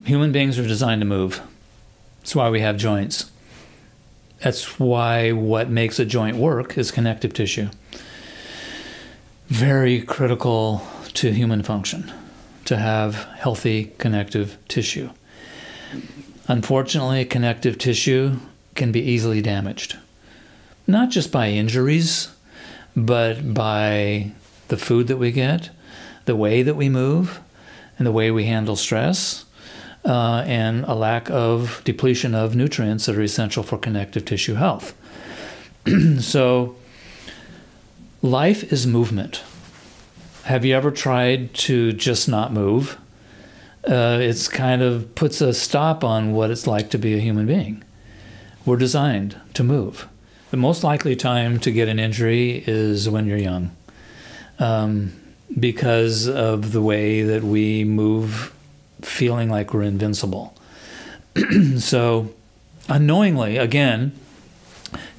Human beings are designed to move. That's why we have joints. That's why what makes a joint work is connective tissue. Very critical to human function, to have healthy connective tissue. Unfortunately, connective tissue can be easily damaged. Not just by injuries, but by the food that we get, the way that we move, and the way we handle stress, and a lack of depletion of nutrients that are essential for connective tissue health. So, life is movement. Have you ever tried to just not move? It's kind of puts a stop on what it's like to be a human being. We're designed to move. The most likely time to get an injury is when you're young, because of the way that we move, feeling like we're invincible. So, unknowingly, again,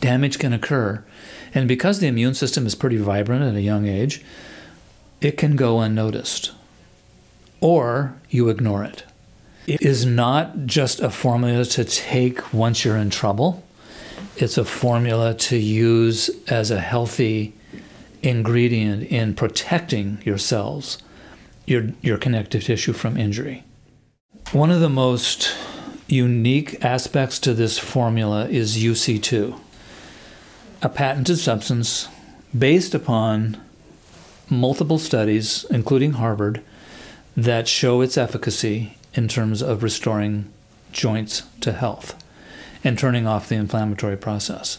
damage can occur. And because the immune system is pretty vibrant at a young age, it can go unnoticed. Or you ignore it. It is not just a formula to take once you're in trouble. It's a formula to use as a healthy ingredient in protecting your cells, your connective tissue from injury. One of the most unique aspects to this formula is UC2, a patented substance based upon multiple studies, including Harvard, that show its efficacy in terms of restoring joints to health and turning off the inflammatory process.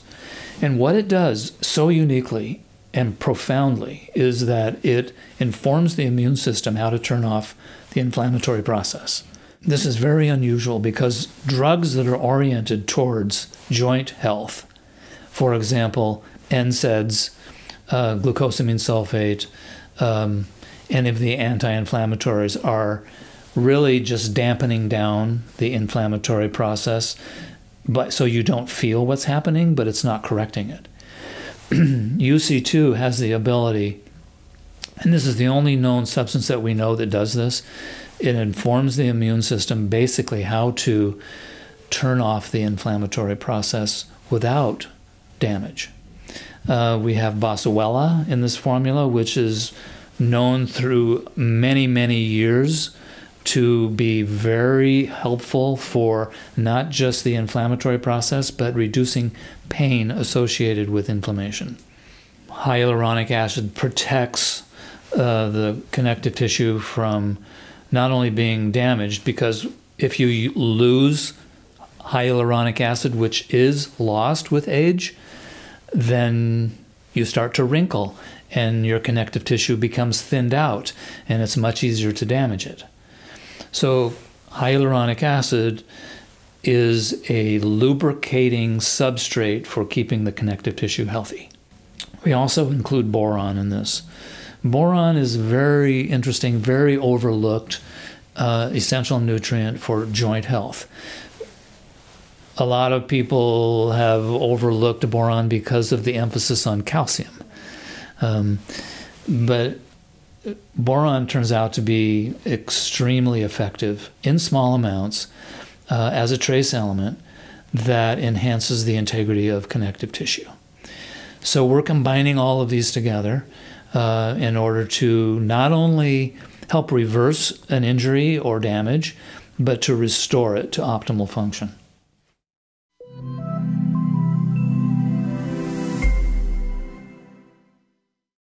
And what it does so uniquely and profoundly is that it informs the immune system how to turn off the inflammatory process. This is very unusual because drugs that are oriented towards joint health, for example, NSAIDs, glucosamine sulfate, any of the anti-inflammatories are really just dampening down the inflammatory process, but so you don't feel what's happening, but it's not correcting it. UC2 has the ability, and this is the only known substance that we know that does this. It informs the immune system basically how to turn off the inflammatory process without damage. We have boswellia in this formula, which is known through many, many years to be very helpful for not just the inflammatory process, but reducing pain associated with inflammation. Hyaluronic acid protects the connective tissue from not only being damaged, because if you lose hyaluronic acid, which is lost with age, then you start to wrinkle and your connective tissue becomes thinned out and it's much easier to damage it. So hyaluronic acid is a lubricating substrate for keeping the connective tissue healthy. We also include boron in this. Boron is very interesting, very overlooked essential nutrient for joint health. A lot of people have overlooked boron because of the emphasis on calcium. But boron turns out to be extremely effective in small amounts as a trace element that enhances the integrity of connective tissue. So we're combining all of these together in order to not only help reverse an injury or damage, but to restore it to optimal function.